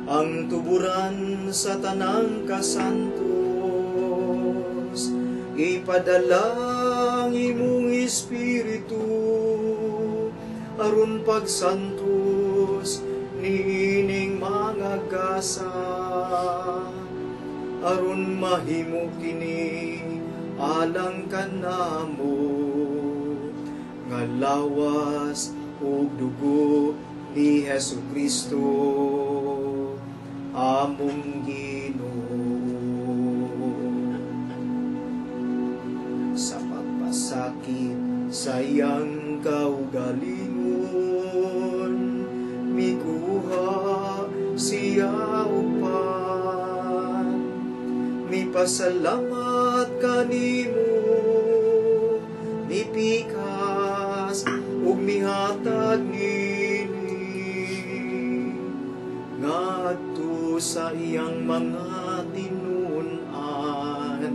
ang tuburan sa tanang kasantos, ipadalang imong Espiritu, aron pagsantos niining mga gasa, aron mahimo kini alang kanamo, nga lawas ug dugo ni Hesu Kristo among Ginoo. Sa pagpasakit sa iyang kaugalingon, mikuha siya upan, mipasalamat kanimo, mipikas ug mihatag nini ngadto sa iyang mga tinunan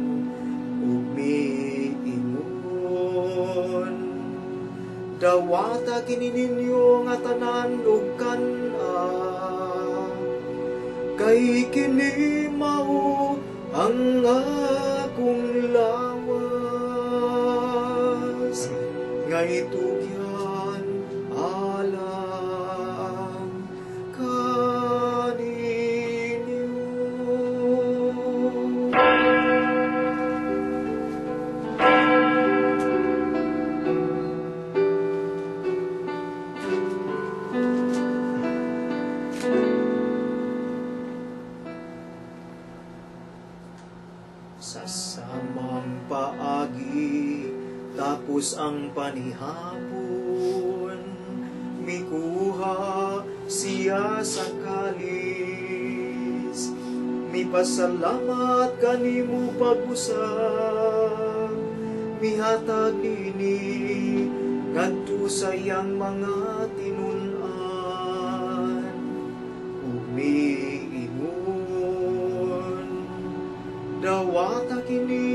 ug miingon. Dawata kini ninyo nga tanan ug kan-an, kay kini mao ang akong lawas, nga itugyan alang kaninyo. Sa samang paagi tapos ang panihapon, mikuha siya sa kalis, mipasalamat kanimo pag-usab, mihatag nini ngadto sa iyang mga tinunan ug miingon. Dawata kini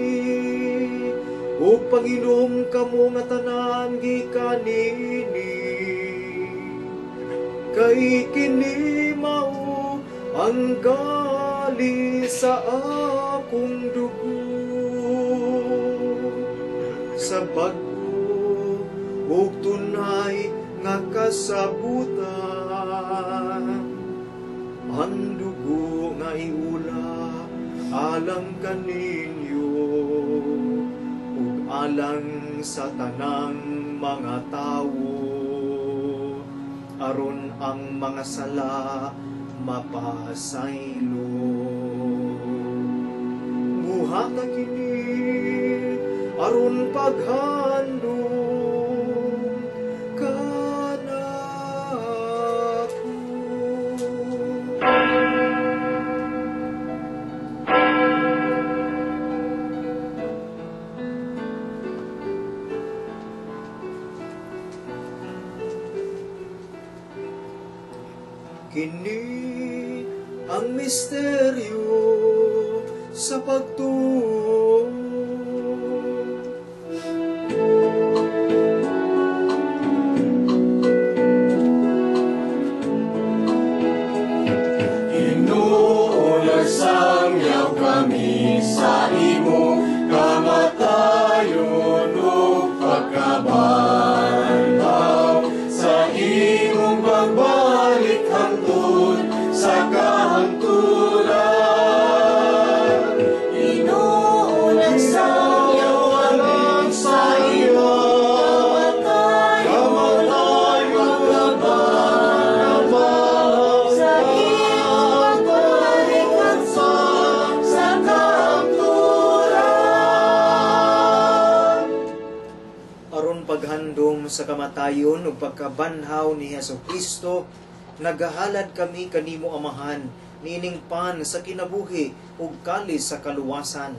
ug panginom kamo nga tanan gikan nini, kay kini mao ang kalis sa akong dugo, sa bag-o ug tunay nga kasabutan, ang dugo nga iula alang kaninyo ug alang sa tanang mga tawo, aron ang mga sala mapasaylo. Buhata kini aron paghandom kanako. Kini ang misteryo sa pagtuo. Inuulasangyaw kami sa imo kamatayon ug pagkabanhaw, sa imong pagbalik hangtod sa kahangturan. Inuulasangyaw kami sa imo kamatayon ug pagkabanhaw, sa imong pagbalik hangtod sa kahangturan. Aron paghandom sa kamatayon ug pagkabanhaw ni Hesu Kristo, nagahalad kami kanimo Amahan, nining pan sa kinabuhi ug kalis sa kaluwasan.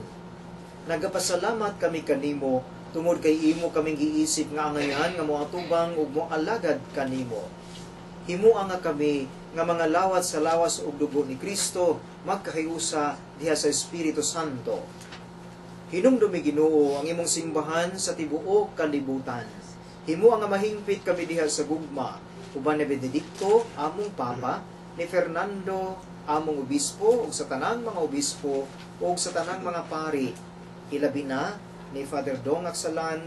Nagapasalamat kami kanimo tungod kay imo kaming giisip nga angayan nga moatubang ug moalagad kanimo. Himuang nga kami nga mga lawat sa lawas ug dugo ni Kristo magkahiusa diha sa Espiritu Santo. Hinumdumi Ginoo ang imong simbahan sa tibuok kalibutan. Himuang nga mahingpit kami diha sa gugma uban ni Benedicto among Papa, ni Fernando among obispo ug sa tanang mga obispo ug sa tanang mga pari, ilabi na ni Father Dong Aksalan,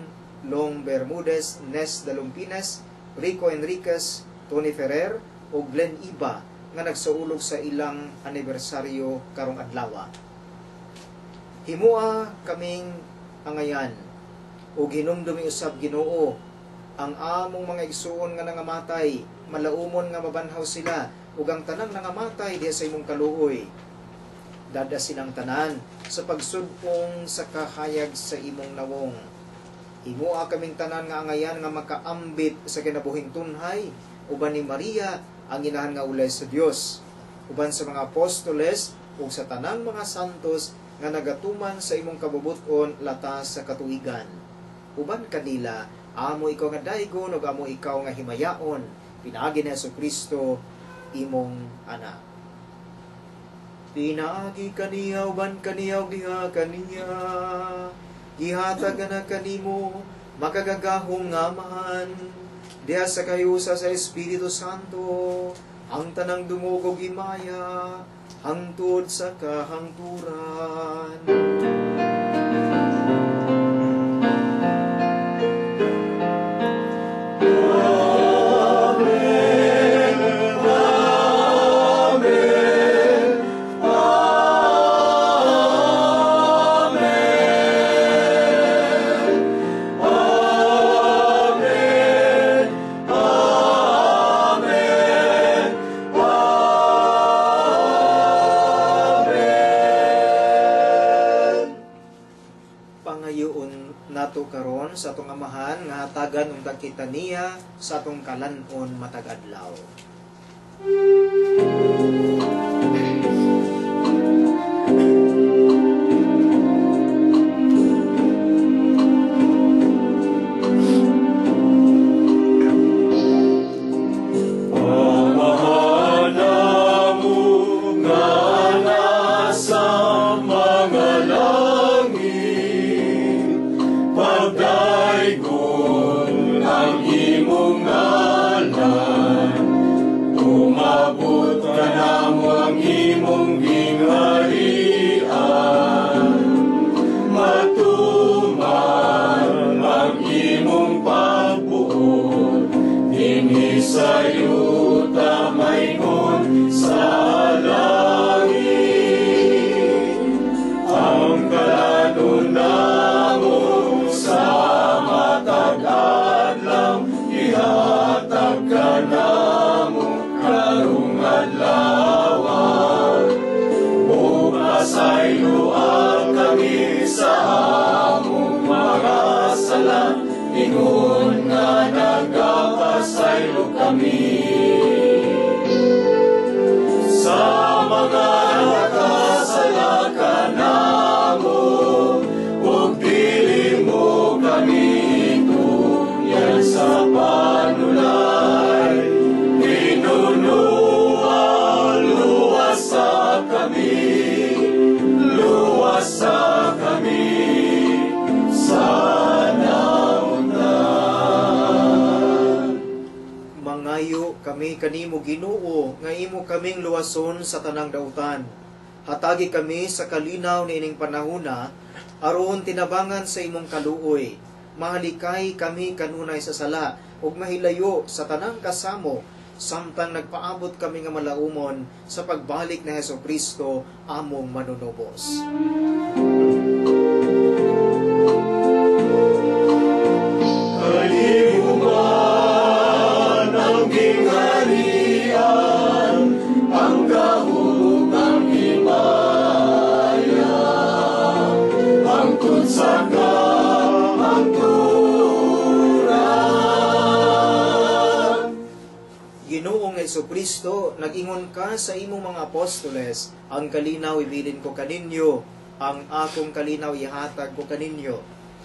Long Bermudez, Nes Dalumpines, Rico Enriquez, Tony Ferrer ug Glenn Iba nga nagsaulog sa ilang anibersaryo karong adlaw. Himua kaming angayan ug hinumdumi usab Ginoo ang among mga igsuon nga nangamatay, malaumon nga mabanhaw sila ug ang tanang nangamatay diha sa imong kaluoy. Dada silang tanan sa pagsudpong sa kahayag sa imong nawong. Himua kaming tanan nga angayan nga makaambit sa kinabuhing tunhay, uban ni Maria ang inahan nga ulay sa Dios, uban sa mga apostoles ug sa tanang mga santos nga nagatuman sa imong kabubuton latas sa katuigan. Uban kanila, amo ikaw nga daygon ug amo ikaw nga himayaon, pinaagi ni Jesucristo imong anak. Pinaagi kaniya uban kaniya ug diha kaniya, gihatag na kanimo makagagahong nga amahan, diha sa kayusa sa Espiritu Santo, ang tanang dumugog himaya, hangtod sa kahangturan. Nato karon sa atong amahan nga hatagan ug dakita niya sa atong kalan-on matag adlaw. Ingon nga nagapasaylo kami sa mga nakasala ka namo, ug dili mo kami tuyan sa panulay. Pinunuan luwasa kami kami kanimo Ginoo nga imo kaming luwason sa tanang dautan. Hatagi kami sa kalinaw niining panahona aron tinabangan sa imong kaluoy. Mahalikay kami kanunay sa sala ug mahilayo sa tanang kasamo samtang nagpaabot kami nga malaumon sa pagbalik ni Jesucristo among manunubos. Ginoong Jesucristo, nag-ingon ka sa imong mga apostoles, ang kalinaw ibilin ko kaninyo, ang akong kalinaw ihatag ko kaninyo.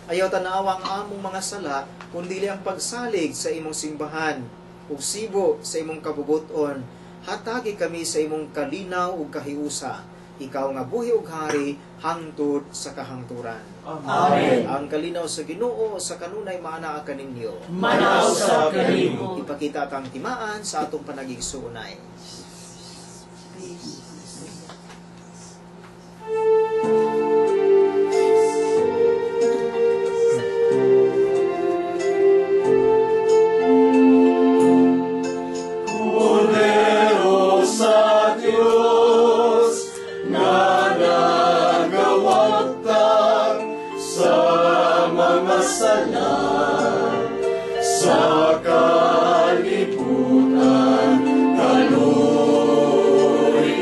Ayaw tanawa ang among mga sala, kundili ang pagsalig sa imong simbahan, ug sibo sa imong kabubuton. Hatagi kami sa imong kalinaw ug kahiusa. Ikaw nga buhi ug hari hangtod sa kahangturan. Amen. Ang kalinaw sa Ginoo sa kanunay maanaa kaninyo. Manaw sa kanimo. Ipakita atang timaan sa atong panagigsuonay. Cordero sa Diyos, nga nagawagtang sa mga sala, sa kalibutan, kaluoy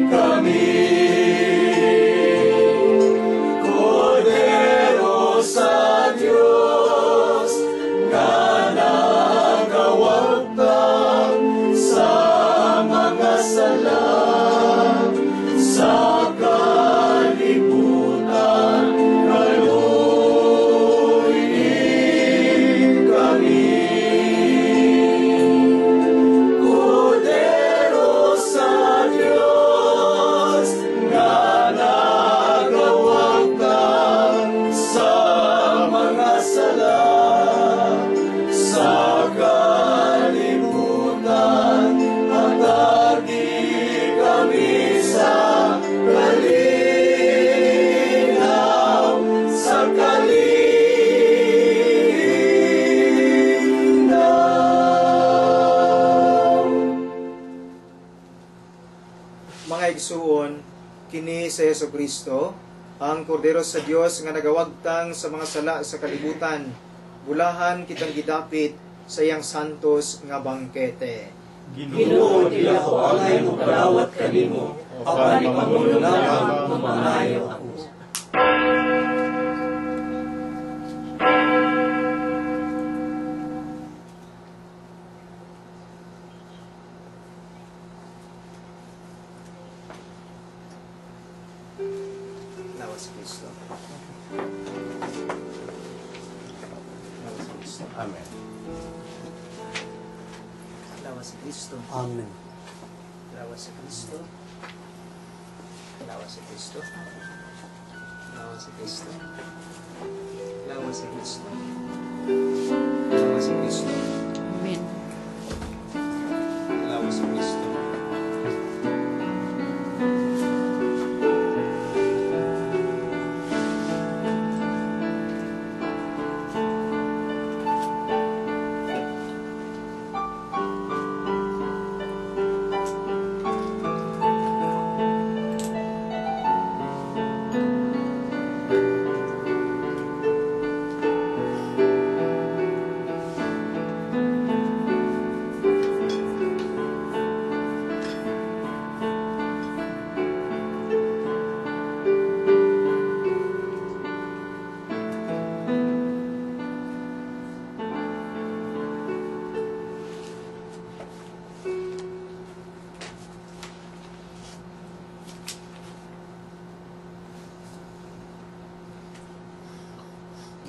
kami. Cordero sa Diyos, nga nagawagtang sa mga sala, sa kalibutan, kaluoy kami. Cordero sa Diyos, nga nagawagtang sa mga sala, sa kalibutan, hatagi kami sa kalinaw, sa kalinaw. Mga igsuon, kini sa Jesucristo, ang Kordero sa Dios nga nagawagtang sa mga sala sa kalibutan, bulahan kitang gidapit sa iyang santos nga bangkete. Ginoo, di ako angay mo palawat kanimo, apan ipamulong lamang mamanayo ako. Lawas Kristo. Lawas Kristo. Amen. Lawas Kristo. Amen. Lawas Kristo. Lawas Kristo. Lawas Kristo. Lawas Kristo. Lawas Kristo. Amen. Lawas Kristo.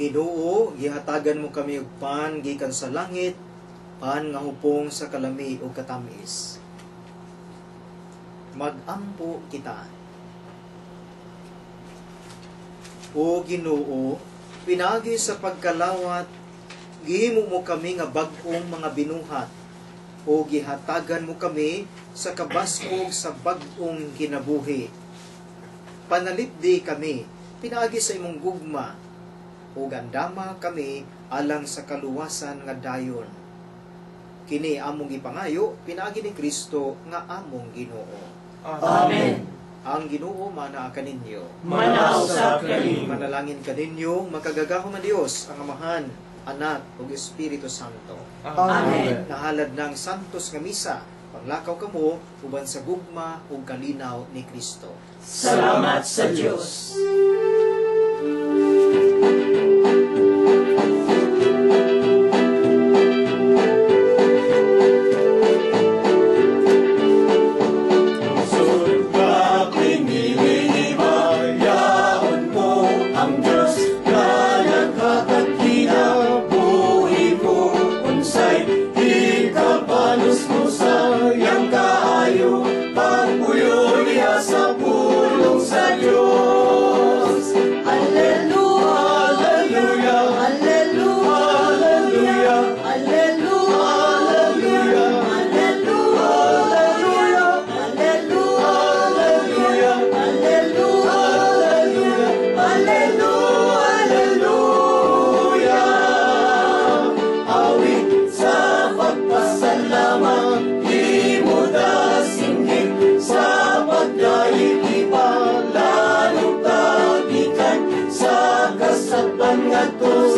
Ginoo, gihatagan mo kami og pan gikan sa langit, pan nga hupong sa kalami ug katamis. Magampo kita. O Ginoo, pinagi sa pagkalawat, gihimo mo kami nga bag-ong mga binuhat, o gihatagan mo kami sa kabaskog sa bag-ong kinabuhi. Panalipdi kami, pinagi sa imong gugma, o gandama kami alang sa kaluwasan nga dayon. Kini among ipangayo, pinagi ni Kristo nga among Ginoo. Amen. Ang Ginoo mana kaninyo. Manausap kaninyo. Manalangin kaninyo, makagagahom ang Dios, ang Amahan, Anak, ug Espiritu Santo. Amen. Nahalad ng santos nga misa, panglakaw kamo uban sa gugma ug kalinaw ni Kristo. Salamat sa Diyos. kasapan nga to